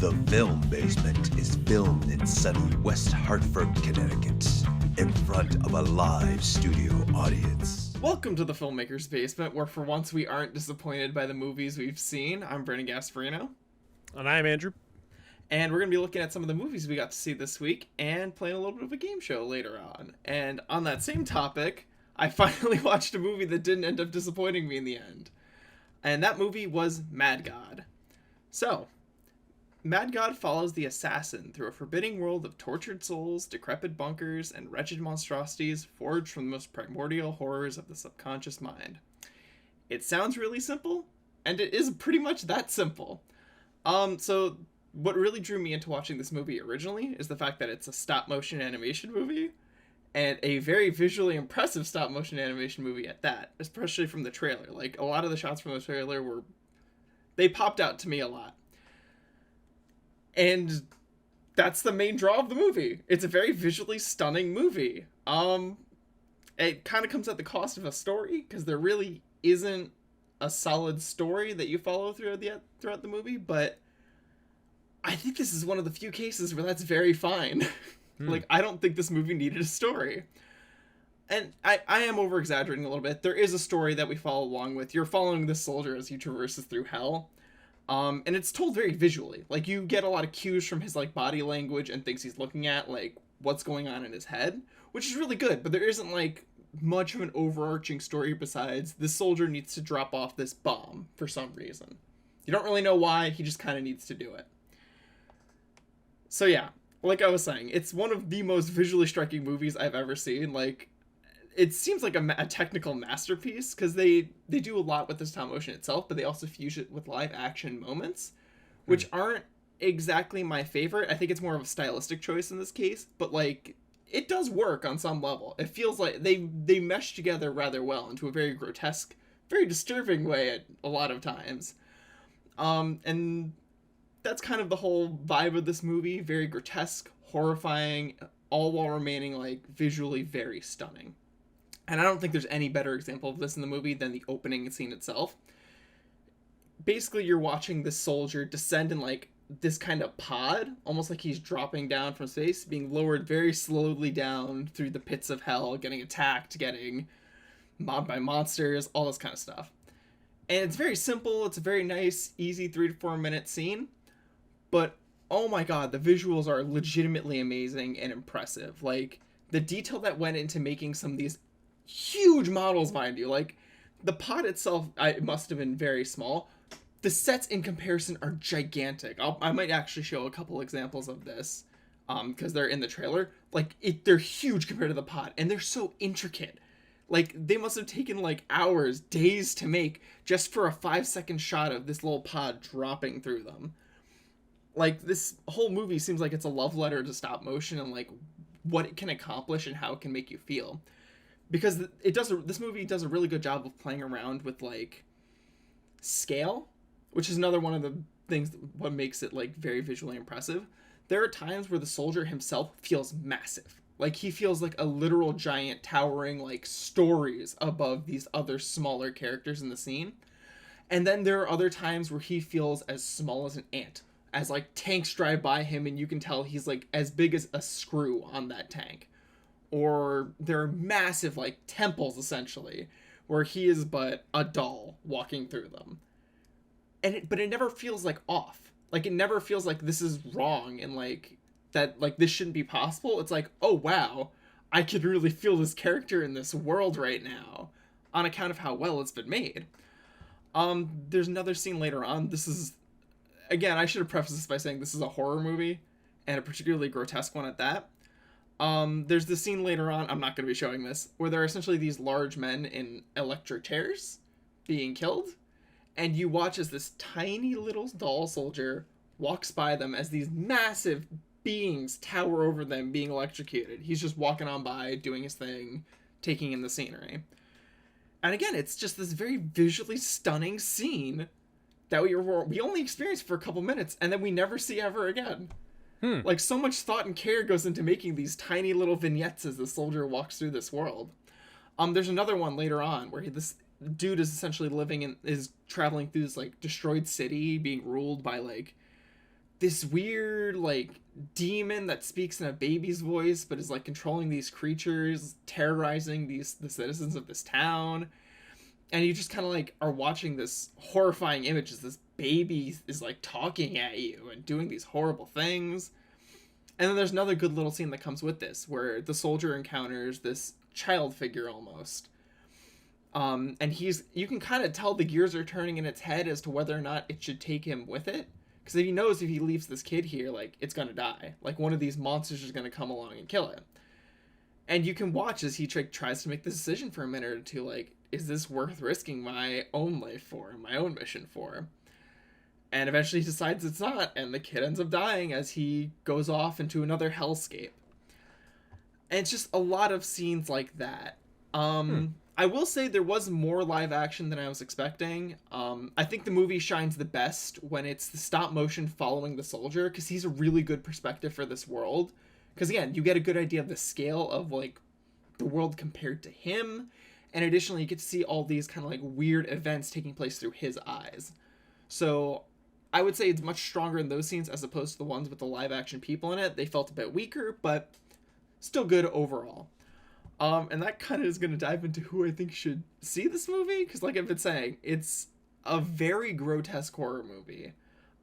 The Film Basement is filmed in sunny West Hartford, Connecticut, in front of a live studio audience. Welcome to the Filmmaker's Basement, where for once we aren't disappointed by the movies we've seen. I'm Brennan Gasparino. And I'm Andrew. And we're going to be looking at some of the movies we got to see this week and playing a little bit of a game show later on. And on that same topic, I finally watched a movie that didn't end up disappointing me in the end. And that movie was Mad God. So, Mad God follows the assassin through a forbidding world of tortured souls, decrepit bunkers, and wretched monstrosities forged from the most primordial horrors of the subconscious mind. It sounds really simple, and it is pretty much that simple. So what really drew me into watching this movie originally is the fact that it's a stop-motion animation movie, and a very visually impressive stop-motion animation movie at that, especially from the trailer. Like, a lot of the shots from the trailer they popped out to me a lot. And that's the main draw of the movie. It's a very visually stunning movie. It kind of comes at the cost of a story, because there really isn't a solid story that you follow throughout the movie, but I think this is one of the few cases where that's very fine. Like, I don't think this movie needed a story. And I am over-exaggerating a little bit. There is a story that we follow along with. You're following this soldier as he traverses through hell. And it's told very visually. Like, you get a lot of cues from his, like, body language and things he's looking at, like, what's going on in his head, which is really good, but there isn't, like, much of an overarching story besides this soldier needs to drop off this bomb for some reason. You don't really know why, he just kind of needs to do it. So yeah, like I was saying, it's one of the most visually striking movies I've ever seen. Like, it seems like a technical masterpiece, because they do a lot with the stop motion itself, but they also fuse it with live action moments, which aren't exactly my favorite. I think it's more of a stylistic choice in this case, but like, it does work on some level. It feels like they mesh together rather well into a very grotesque, very disturbing way at a lot of times. And that's kind of the whole vibe of this movie. Very grotesque, horrifying, all while remaining like visually very stunning. And I don't think there's any better example of this in the movie than the opening scene itself. Basically, you're watching this soldier descend in like this kind of pod, almost like he's dropping down from space, being lowered very slowly down through the pits of hell, getting attacked, getting mobbed by monsters, all this kind of stuff. And it's very simple. It's a very nice, easy 3 to 4 minute scene. But, oh my god, the visuals are legitimately amazing and impressive. Like, the detail that went into making some of these huge models, mind you. Like, the pod itself, it must have been very small. The sets in comparison are gigantic. I might actually show a couple examples of this, because they're in the trailer. Like, they're huge compared to the pod, and they're so intricate. Like, they must have taken, like, hours, days to make, just for a 5-second shot of this little pod dropping through them. Like, this whole movie seems like it's a love letter to stop motion and, like, what it can accomplish and how it can make you feel. Because this movie does a really good job of playing around with, like, scale, which is another one of the things, what makes it, like, very visually impressive. There are times where the soldier himself feels massive. Like, he feels like a literal giant towering, like, stories above these other smaller characters in the scene. And then there are other times where he feels as small as an ant, as, like, tanks drive by him and you can tell he's, like, as big as a screw on that tank. Or there are massive, like, temples, essentially, where he is but a doll walking through them. But it never feels, like, off. Like, it never feels like this is wrong and, like, that, like, this shouldn't be possible. It's like, oh, wow, I can really feel this character in this world right now, on account of how well it's been made. There's another scene later on. This is, again, I should have prefaced this by saying this is a horror movie, and a particularly grotesque one at that. There's this scene later on, I'm not going to be showing this, where there are essentially these large men in electric chairs being killed, and you watch as this tiny little doll soldier walks by them as these massive beings tower over them being electrocuted. He's just walking on by, doing his thing, taking in the scenery. And again, it's just this very visually stunning scene that we only experience for a couple minutes, and then we never see ever again. Like, so much thought and care goes into making these tiny little vignettes as the soldier walks through this world. There's another one later on where this dude is essentially traveling through this, like, destroyed city being ruled by, like, this weird like demon that speaks in a baby's voice but is like controlling these creatures, terrorizing the citizens of this town. And you just kind of like are watching this horrifying image as this baby is like talking at you and doing these horrible things. And then there's another good little scene that comes with this where the soldier encounters this child figure almost. And you can kind of tell the gears are turning in its head as to whether or not it should take him with it. Because he knows if he leaves this kid here, like, it's going to die. Like, one of these monsters is going to come along and kill it. And you can watch as he tries to make the decision for a minute or two, like, is this worth risking my own life for, my own mission for? And eventually he decides it's not, and the kid ends up dying as he goes off into another hellscape. And it's just a lot of scenes like that. I will say there was more live action than I was expecting. I think the movie shines the best when it's the stop motion following the soldier, because he's a really good perspective for this world. Because again, you get a good idea of the scale of like the world compared to him, and additionally you get to see all these kind of like weird events taking place through his eyes. So I would say it's much stronger in those scenes as opposed to the ones with the live action people in it. They felt a bit weaker, but still good overall. And that kind of is going to dive into who I think should see this movie, because like I've been saying, it's a very grotesque horror movie.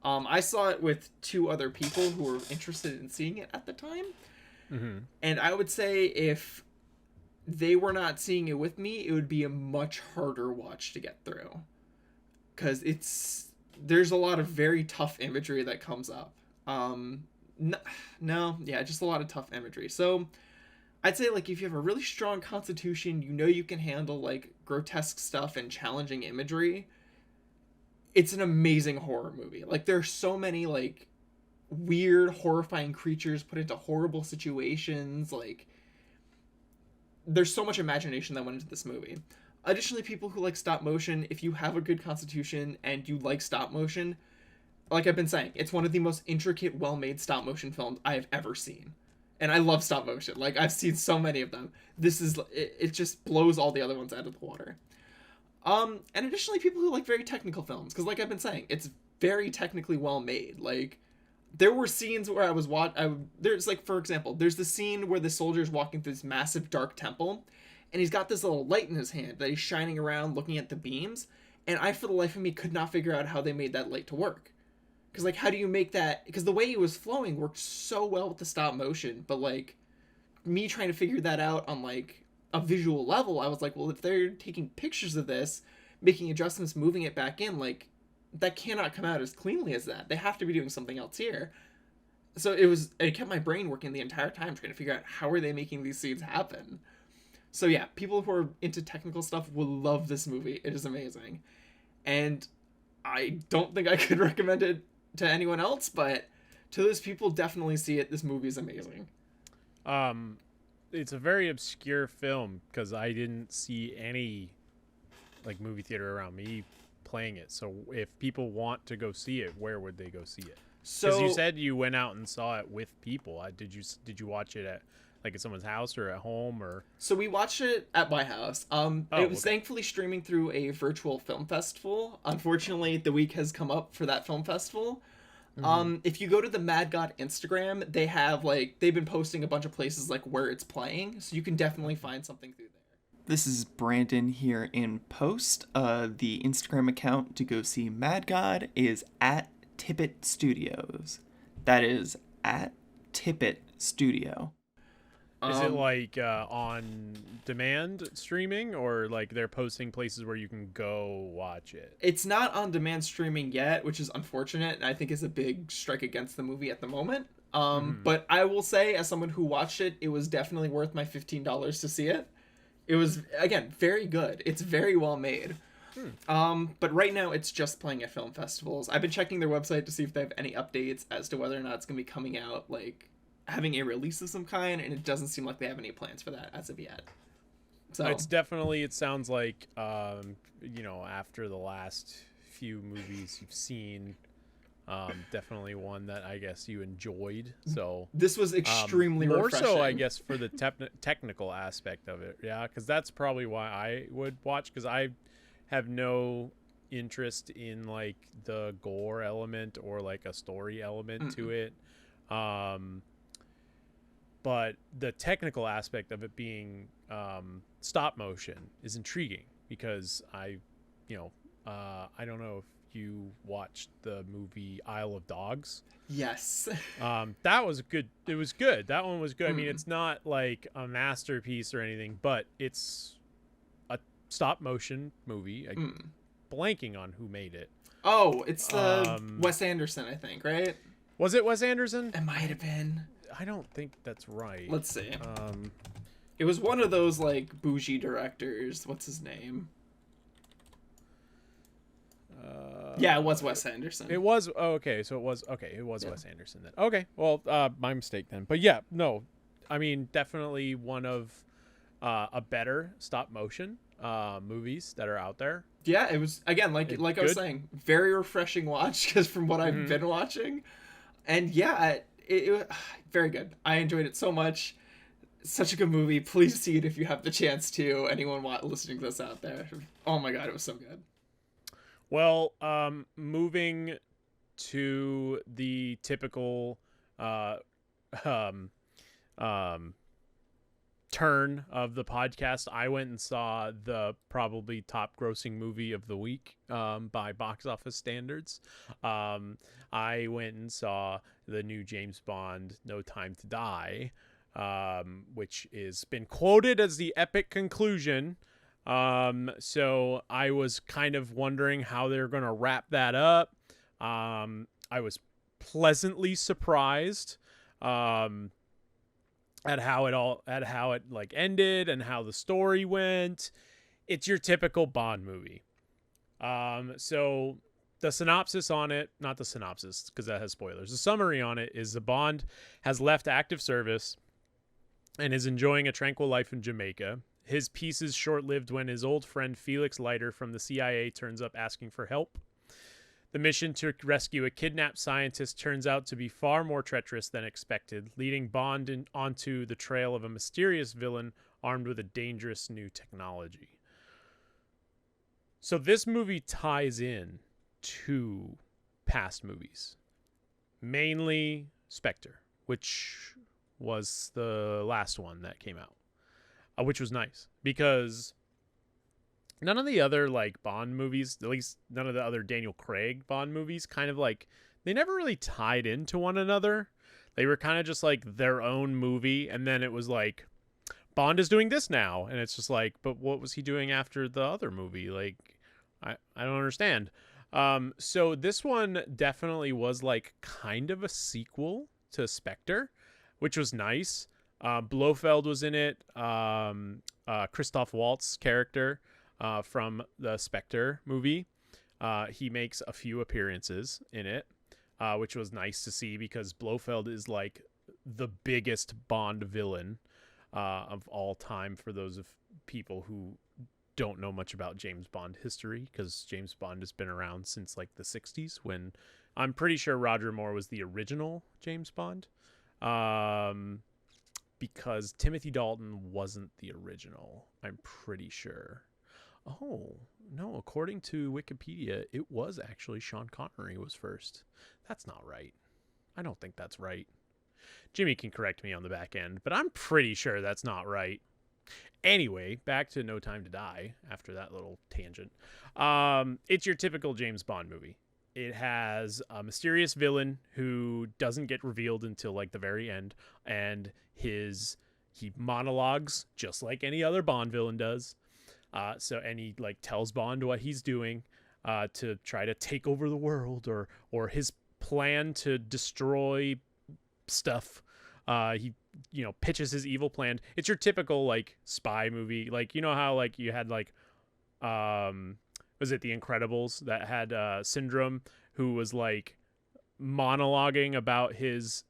I saw it with 2 other people who were interested in seeing it at the time. Mm-hmm. And I would say if they were not seeing it with me, it would be a much harder watch to get through. Because there's a lot of very tough imagery that comes up. Just a lot of tough imagery. So I'd say, like, if you have a really strong constitution, you know you can handle, like, grotesque stuff and challenging imagery, it's an amazing horror movie. Like, there are so many, like, weird, horrifying creatures put into horrible situations. Like, there's so much imagination that went into this movie. Additionally, people who like stop motion, if you have a good constitution and you like stop motion, like I've been saying, it's one of the most intricate, well-made stop motion films I have ever seen. And I love stop motion. Like, I've seen so many of them. It just blows all the other ones out of the water. And additionally, people who like very technical films, because like I've been saying, it's very technically well made. Like, there were scenes where there's like, for example, there's the scene where the soldier's walking through this massive dark temple, and he's got this little light in his hand that he's shining around looking at the beams, and I, for the life of me, could not figure out how they made that light to work. Because, like, how do you make that? Because the way he was flowing worked so well with the stop motion, but, like, me trying to figure that out on, like, a visual level, I was like, well, if they're taking pictures of this, making adjustments, moving it back in, like, that cannot come out as cleanly as that. They have to be doing something else here. So it kept my brain working the entire time trying to figure out how are they making these scenes happen. So yeah, people who are into technical stuff will love this movie. It is amazing. And I don't think I could recommend it to anyone else, but to those people, definitely see it. This movie is amazing. It's a very obscure film because I didn't see any like movie theater around me playing it. So if people want to go see it, where would they go see it? Because you said you went out and saw it with people. Did you watch it at someone's house or at home or? So we watched it at my house. It was thankfully streaming through a virtual film festival. Unfortunately, the week has come up for that film festival. Mm-hmm. If you go to the Mad God Instagram, they've been posting a bunch of places like where it's playing, so you can definitely find something through there. This is Brandon here in post. The Instagram account to go see Mad God is at Tippett Studios. That is at Tippett Studio. Is it like on demand streaming, or like they're posting places where you can go watch it? It's not on demand streaming yet, which is unfortunate, and I think is a big strike against the movie at the moment. But I will say, as someone who watched it, it was definitely worth my $15 to see it. It was, again, very good. It's very well made. But right now it's just playing at film festivals. I've been checking their website to see if they have any updates as to whether or not it's going to be coming out, like, having a release of some kind, and it doesn't seem like they have any plans for that as of yet. So it sounds like, after the last few movies you've seen, definitely one that I guess you enjoyed. So this was extremely refreshing. More so, I guess, for the technical aspect of it. Yeah, because that's probably why I would watch, because I have no interest in like the gore element or like a story element to it. But the technical aspect of it being stop motion is intriguing because I don't know if you watched the movie Isle of Dogs. Yes. That was good. It was good. That one was good. I mean, it's not like a masterpiece or anything, but it's a stop motion movie. I'm blanking on who made it. Oh, it's the Wes Anderson, I think, right? Was it Wes Anderson? It might have been. I don't think that's right. Let's see. It was one of those like bougie directors. What's his name? Yeah, it was Wes Anderson. It was okay. So it was okay. It was Wes Anderson then. Okay, well, my mistake then. But yeah, no, I mean definitely one of a better stop motion movies that are out there. Yeah, it was again like I was saying, very refreshing watch because from what I've been watching, and yeah, it was very good. I enjoyed it so much. Such a good movie. Please see it if you have the chance to. Anyone listening to this out there. Oh my god, it was so good. Well, moving to the typical turn of the podcast, I went and saw the probably top grossing movie of the week by box office standards. I went and saw the new James Bond, No Time to Die, which is been quoted as the epic conclusion. So I was kind of wondering how they're going to wrap that up. I was pleasantly surprised, at how it like ended and how the story went. It's your typical Bond movie. So the synopsis on it, not the synopsis because that has spoilers. The summary on it is the Bond has left active service and is enjoying a tranquil life in Jamaica. His peace is short-lived when his old friend Felix Leiter from the CIA turns up asking for help. The mission to rescue a kidnapped scientist turns out to be far more treacherous than expected, leading Bond onto the trail of a mysterious villain armed with a dangerous new technology. So this movie ties in to past movies, mainly Spectre, which was the last one that came out. Which was nice because none of the other like Bond movies, at least none of the other Daniel Craig Bond movies, kind of like they never really tied into one another. They were kind of just like their own movie, and then it was like Bond is doing this now, and it's just like, but what was he doing after the other movie? Like, I don't understand. So this one definitely was like kind of a sequel to Spectre, which was nice. Blofeld was in it. Christoph Waltz character from the Spectre movie. He makes a few appearances in it, which was nice to see because Blofeld is like the biggest Bond villain of all time for those of people who don't know much about James Bond history, because James Bond has been around since like the 60s, when I'm pretty sure Roger Moore was the original James Bond. Because Timothy Dalton wasn't the original, I'm pretty sure. Oh, no, according to Wikipedia, it was actually Sean Connery was first. That's not right. I don't think that's right. Jimmy can correct me on the back end, but I'm pretty sure that's not right. Anyway, back to No Time to Die after that little tangent. It's your typical James Bond movie. It has a mysterious villain who doesn't get revealed until like the very end, and he monologues just like any other Bond villain does. And he like tells Bond what he's doing to try to take over the world, or his plan to destroy stuff. He pitches his evil plan. It's your typical like spy movie. Like, you know how like you had like was it The Incredibles that had Syndrome, who was like monologuing about his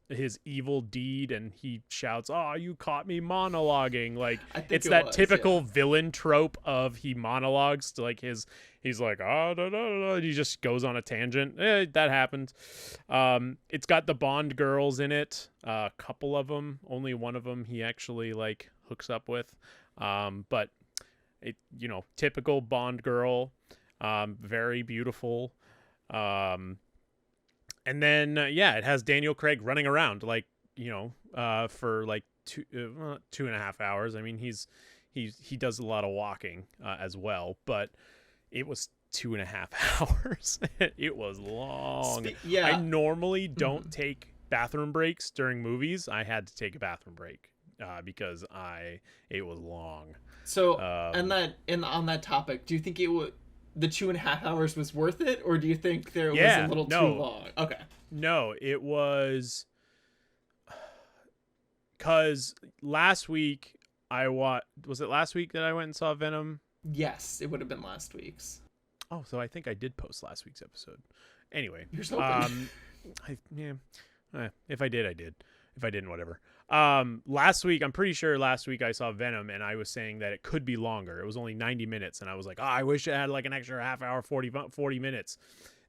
evil deed, and he shouts, "Oh, you caught me monologuing!" Like, it's that typical villain trope of he monologues to like he's like, "Oh, da, da, da," and he just goes on a tangent. That happened. It's got the Bond girls in it, a couple of them. Only one of them he actually like hooks up with, but it typical Bond girl. Very beautiful. And then it has Daniel Craig running around like, for like 2.5 hours. I mean, he does a lot of walking as well, but it was 2.5 hours. It was long. I normally don't take bathroom breaks during movies. I had to take a bathroom break because it was long. So on that topic, do you think the 2.5 hours was worth it, or do you think there was a little too long? Okay. No, it was because last week was it last week that I went and saw Venom? Yes, it would have been last week's. Oh, so I think I did post last week's episode. Anyway, you're so open. If I did, I did. If I didn't, whatever. Last week, I'm pretty sure last week I saw Venom, and I was saying that it could be longer. It was only 90 minutes, and I was like, I wish it had like an extra half hour, 40 minutes.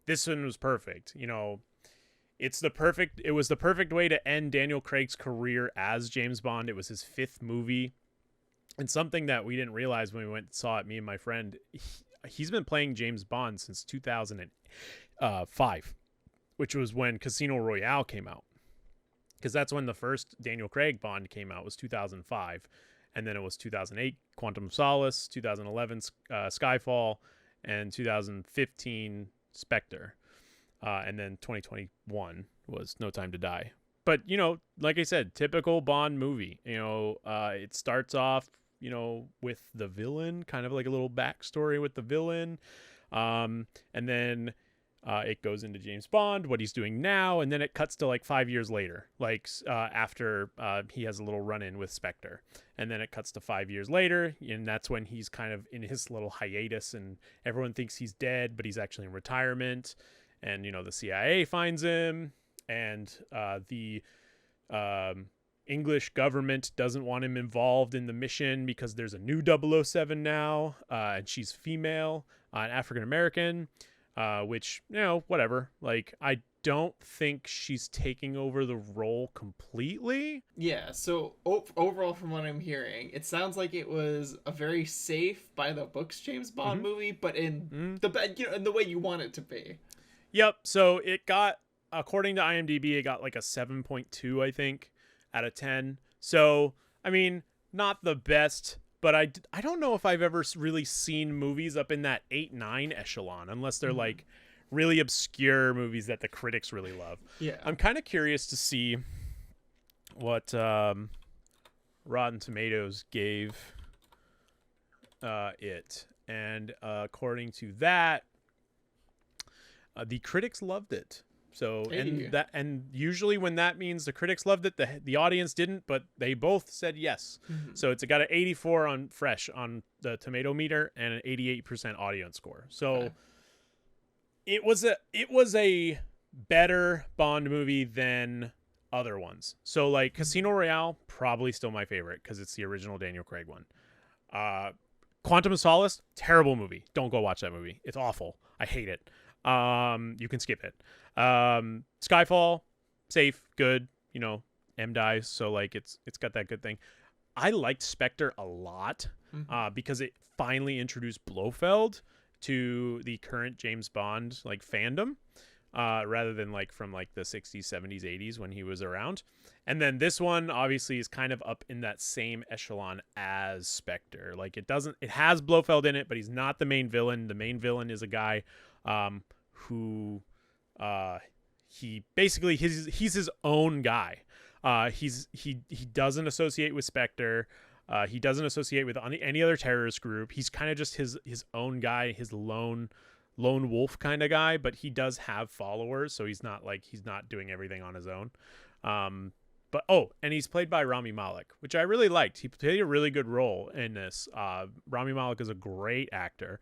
This one was perfect. It was the perfect way to end Daniel Craig's career as James Bond. It was his 5th movie. And something that we didn't realize when we went and saw it, me and my friend, he's been playing James Bond since 2005, which was when Casino Royale came out. Because that's when the first Daniel Craig Bond came out, was 2005. And then it was 2008, Quantum of Solace, 2011, Skyfall, and 2015, Spectre. And then 2021 was No Time to Die. But, like I said, typical Bond movie. It starts off, with the villain, kind of like a little backstory with the villain. And then it goes into James Bond, what he's doing now, and then it cuts to like 5 years later, like after he has a little run-in with Spectre. And then it cuts to 5 years later, and that's when he's kind of in his little hiatus, and everyone thinks he's dead, but he's actually in retirement. And, the CIA finds him, and the English government doesn't want him involved in the mission because there's a new 007 now, and she's female and African-American, which, whatever. Like, I don't think she's taking over the role completely. Yeah, so overall, from what I'm hearing, it sounds like it was a very safe, by-the-books James Bond movie, but in in the way you want it to be. Yep, so it got, according to IMDb, it got like a 7.2, I think, out of 10. So, I mean, not the best, but I don't know if I've ever really seen movies up in that 8-9 echelon, unless they're like really obscure movies that the critics really love. Yeah. I'm kind of curious to see what Rotten Tomatoes gave it. And according to that, the critics loved it. So, and usually when that means the critics loved it, the audience didn't, but they both said yes. So it's got an 84 on Fresh on the tomato meter and an 88% audience score. So it was a better Bond movie than other ones. So like Casino Royale, probably still my favorite because it's the original Daniel Craig one. Quantum of Solace, terrible movie. Don't go watch that movie. It's awful. I hate it. You can skip it. Skyfall, safe, good, M dies, so like it's got that good thing. I liked Spectre a lot because it finally introduced Blofeld to the current James Bond like fandom, rather than like from like the 60s, 70s, 80s when he was around. And then this one obviously is kind of up in that same echelon as Spectre. Like it has Blofeld in it, but he's not the main villain. The main villain is a guy who he basically he's his own guy. He doesn't associate with Spectre. He doesn't associate with any other terrorist group. He's kind of just his own guy, his lone wolf kind of guy, but he does have followers, so he's not doing everything on his own. And he's played by Rami Malek, which I really liked. He played a really good role in this. Rami Malek is a great actor.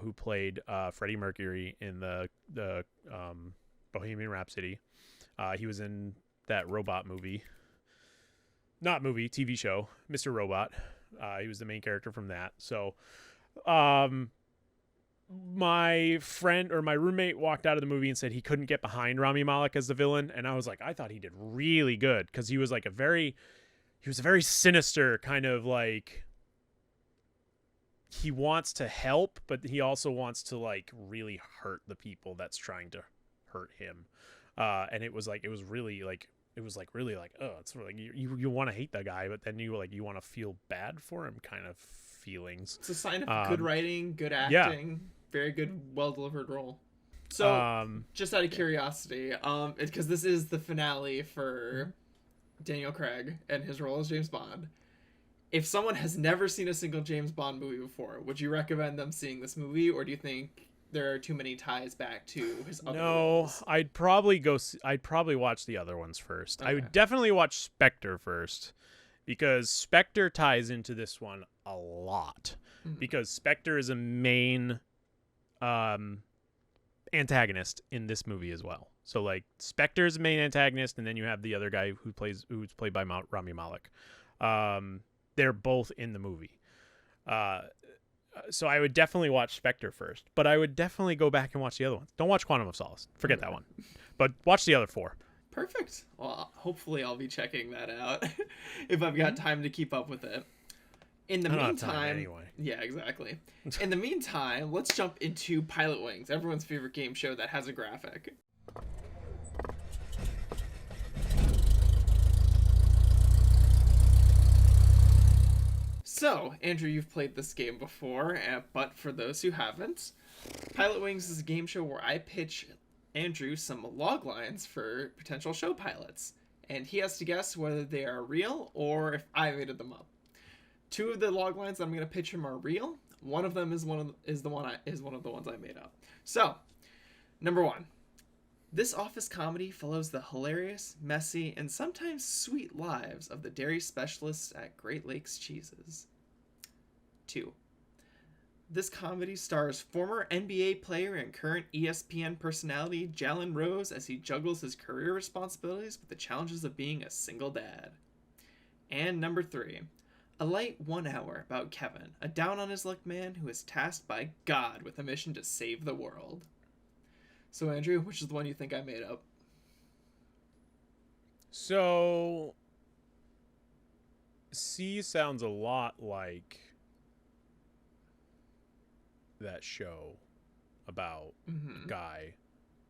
Who played Freddie Mercury in the Bohemian Rhapsody. He was in that robot movie. Not movie, TV show, Mr. Robot. He was the main character from that. So my friend or my roommate walked out of the movie and said he couldn't get behind Rami Malek as the villain. And I was like, I thought he did really good because he was a very sinister kind of like he wants to help, but he also wants to like really hurt the people that's trying to hurt him. And it was really like oh, it's like you want to hate the guy, but then you want to feel bad for him kind of feelings. It's a sign of good writing, good acting, very good, well delivered role. So just out of curiosity, because this is the finale for Daniel Craig and his role as James Bond. If someone has never seen a single James Bond movie before, would you recommend them seeing this movie, or do you think there are too many ties back to his other roles? I'd probably watch the other ones first. Okay. I would definitely watch Spectre first, because Spectre ties into this one a lot. Mm-hmm. Because Spectre is a main antagonist in this movie as well. So like Spectre is the main antagonist, and then you have the other guy who's played by Rami Malek. They're both in the movie. So I would definitely watch Spectre first, but I would definitely go back and watch the other ones. Don't watch Quantum of Solace. Forget that one. But watch the other 4. Perfect. Well, hopefully I'll be checking that out if I've got time to keep up with it. In the meantime, anyway. Yeah, exactly. In the meantime, let's jump into Pilot Wings, everyone's favorite game show that has a graphic. So, Andrew, you've played this game before, but for those who haven't, Pilot Wings is a game show where I pitch Andrew some log lines for potential show pilots, and he has to guess whether they are real or if I made them up. 2 of the log lines that I'm going to pitch him are real. One of them is one of the ones I made up. So, number 1. This office comedy follows the hilarious, messy, and sometimes sweet lives of the dairy specialists at Great Lakes Cheeses. 2. This comedy stars former NBA player and current ESPN personality Jalen Rose as he juggles his career responsibilities with the challenges of being a single dad. And number 3. A light 1 hour about Kevin, a down-on-his-luck man who is tasked by God with a mission to save the world. So, Andrew, which is the one you think I made up? So, C sounds a lot like that show about a guy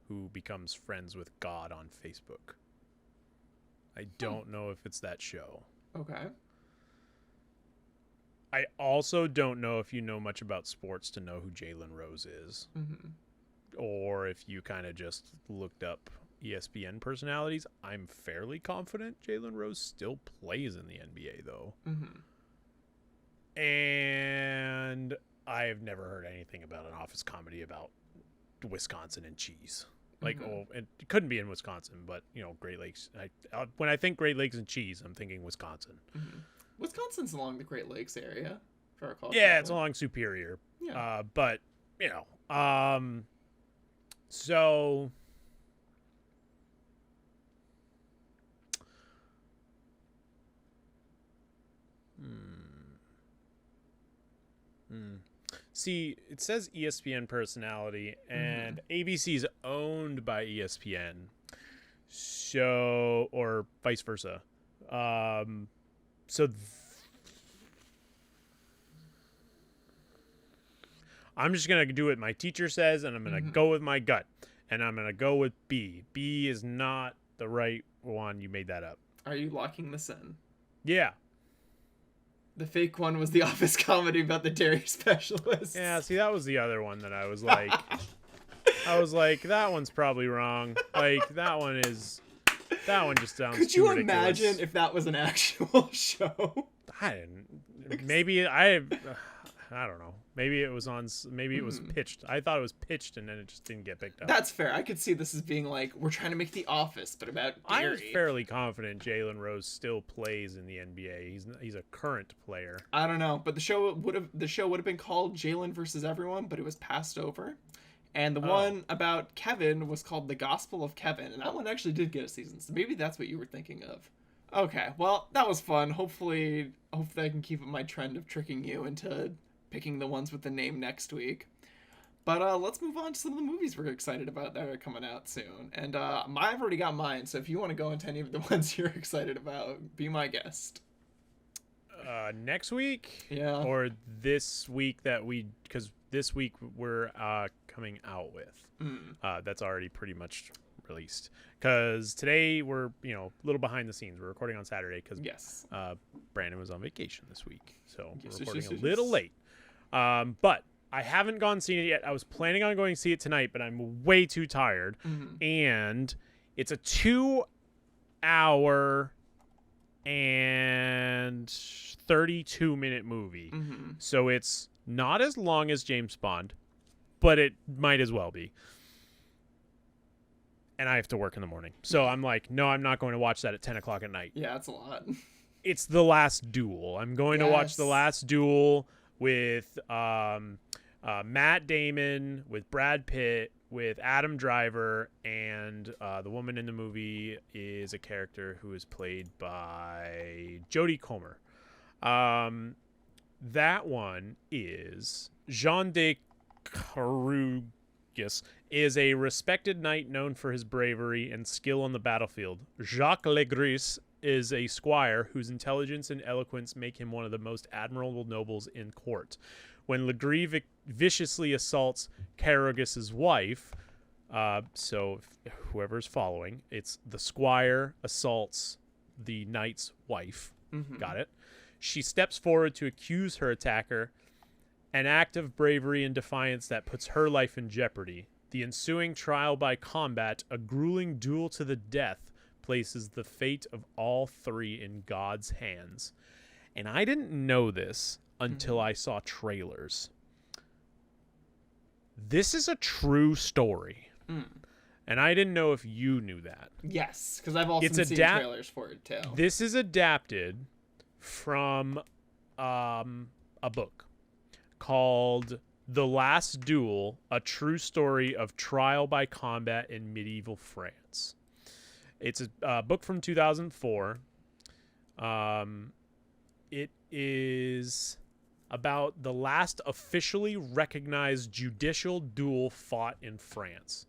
who becomes friends with God on Facebook. I don't know if it's that show. Okay. I also don't know if you know much about sports to know who Jalen Rose is. Mm-hmm. Or if you kind of just looked up ESPN personalities. I'm fairly confident Jalen Rose still plays in the NBA, though. Mm-hmm. And I've never heard anything about an office comedy about Wisconsin and cheese. Like, it couldn't be in Wisconsin, but, Great Lakes. When I think Great Lakes and cheese, I'm thinking Wisconsin. Mm-hmm. Wisconsin's along the Great Lakes area, if I recall. Yeah, it's along Superior. Yeah. But, so... See, it says ESPN personality, and ABC's owned by ESPN, so, or vice versa. I'm just going to do what my teacher says, and I'm going to go with my gut, and I'm going to go with B. B is not the right one. You made that up. Are you locking this in? Yeah. The fake one was the office comedy about the dairy specialist. Yeah, see, that was the other one that I was like, that one's probably wrong. Like, that one just sounds Could you ridiculous. imagine if that was an actual show? I don't know. Maybe it was pitched. I thought it was pitched and then it just didn't get picked up. That's fair. I could see this as being like, we're trying to make The Office, but about dairy. I'm fairly confident Jalen Rose still plays in the NBA. He's a current player. I don't know, but the show would have been called Jalen versus Everyone, but it was passed over. And the one about Kevin was called The Gospel of Kevin, and that one actually did get a season. So maybe that's what you were thinking of. Okay, well, that was fun. Hopefully I can keep up my trend of tricking you into picking the ones with the name next week. But let's move on to some of the movies we're excited about that are coming out soon. And I've already got mine, so if you want to go into any of the ones you're excited about, be my guest. next week. Yeah. Or this week because this week we're coming out with. That's already pretty much released. Because today we're a little behind the scenes. We're recording on Saturday because Brandon was on vacation this week, so we're recording a little late. But I haven't gone and seen it yet. I was planning on going to see it tonight, but I'm way too tired. And it's a 2-hour and 32-minute movie. So it's not as long as James Bond, but it might as well be. And I have to work in the morning. So I'm like, no, I'm not going to watch that at 10 o'clock at night. Yeah, it's a lot. It's The Last Duel. I'm going to watch The Last Duel with Matt Damon, with Brad Pitt, with Adam Driver, and the woman in the movie is a character who is played by Jodie Comer. That one is Jean de Carouges, is a respected knight known for his bravery and skill on the battlefield. Jacques Legris is a squire whose intelligence and eloquence make him one of the most admirable nobles in court. When Legris viciously assaults Carouges' wife, so whoever's following, it's the squire assaults the knight's wife. Got it? She steps forward to accuse her attacker, an act of bravery and defiance that puts her life in jeopardy. The ensuing trial by combat, a grueling duel to the death, places the fate of all three in God's hands. And I didn't know this until I saw trailers. This is a true story. And I didn't know if you knew that. Yes, because I've also seen trailers for it too. This is adapted from a book called The Last Duel, A True Story of Trial by Combat in Medieval France. It's a book from 2004. It is about the last officially recognized judicial duel fought in France.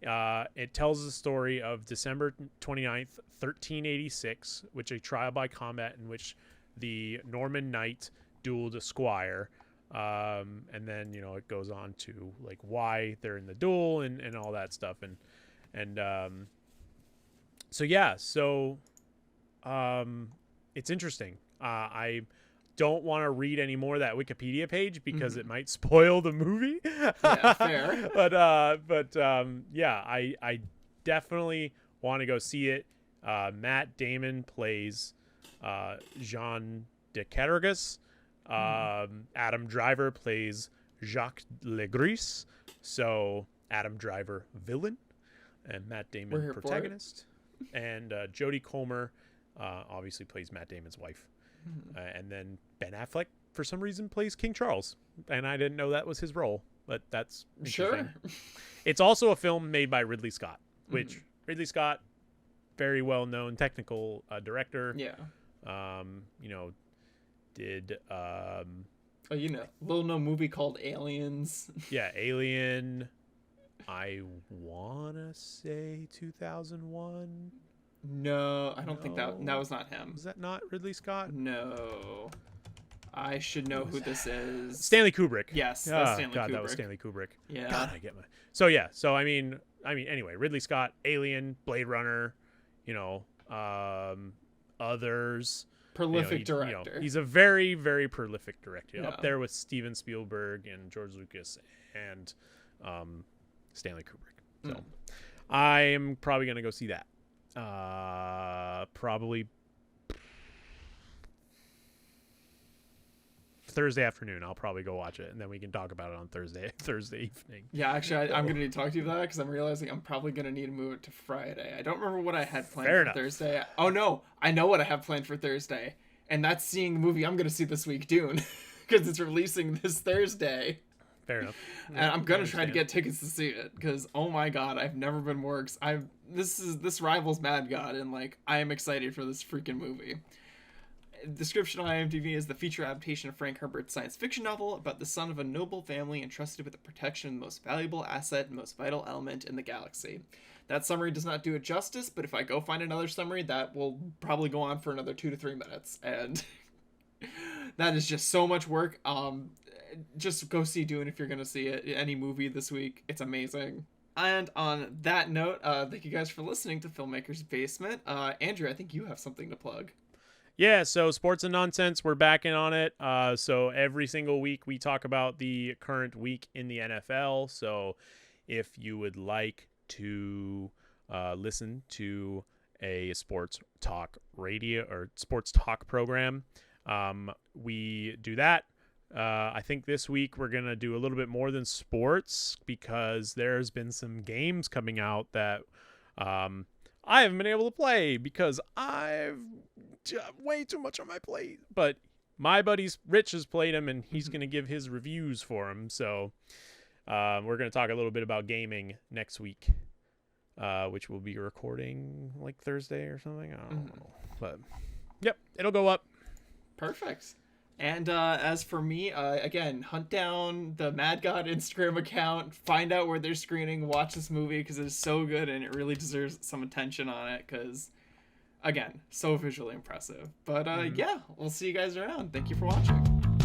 It tells the story of December 29th, 1386, which a trial by combat in which the Norman knight dueled a squire. And then, it goes on to like why they're in the duel and all that stuff. It's interesting. I don't want to read any more of that Wikipedia page because it might spoil the movie. Yeah, fair. I definitely want to go see it. Matt Damon plays Jean de Carouges. Adam Driver plays Jacques Legris. So Adam Driver, villain, and Matt Damon, protagonist. And Jodie Comer obviously plays Matt Damon's wife. And then Ben Affleck, for some reason, plays King Charles. And I didn't know that was his role, but that's interesting. Sure. It's also a film made by Ridley Scott, which Ridley Scott, very well-known technical director. Yeah. Did little known movie called Aliens. Yeah, Alien. I wanna say 2001. No, I don't think that was not him. Was that not Ridley Scott? No. I should know who this is. Stanley Kubrick. Yes, that's Stanley Kubrick. That was Stanley Kubrick. Yeah. God, I get my. So yeah, anyway, Ridley Scott, Alien, Blade Runner, others. Prolific director. He's a very, very prolific director. Yeah. Up there with Steven Spielberg and George Lucas and Stanley Kubrick. So I am probably going to go see that. Probably Thursday afternoon. I'll probably go watch it, and then we can talk about it on Thursday evening. Yeah, actually, I'm going to need to talk to you about that because I'm realizing I'm probably going to need to move it to Friday. I don't remember what I had planned for Thursday. Oh, no. I know what I have planned for Thursday, and that's seeing the movie I'm going to see this week, Dune, because it's releasing this Thursday. Fair enough. And I'm going to try to get tickets to see it because, oh my God, I've never been more this rivals Mad God, and I am excited for this freaking movie. Description on IMDb is the feature adaptation of Frank Herbert's science fiction novel about the son of a noble family entrusted with the protection of the most valuable asset and most vital element in the galaxy. That summary does not do it justice, but if I go find another summary, that will probably go on for another 2 to 3 minutes. And That is just so much work. Just go see Dune if you're gonna see it. Any movie this week, it's amazing. And on that note, thank you guys for listening to Filmmakers Basement. Andrew, I think you have something to plug. Yeah, so Sports and Nonsense, we're back in on it. So every single week we talk about the current week in the NFL. So if you would like to listen to a sports talk radio or sports talk program, we do that. I think this week we're going to do a little bit more than sports because there's been some games coming out that I haven't been able to play because I've way too much on my plate. But my buddy Rich has played them, and he's going to give his reviews for them. So we're going to talk a little bit about gaming next week, which we'll be recording like Thursday or something. I don't know. But, yep, it'll go up. Perfect. And as for me, again, hunt down the Mad God Instagram account, find out where they're screening, watch this movie because it's so good and it really deserves some attention on it because, again, so visually impressive. But yeah, we'll see you guys around. Thank you for watching.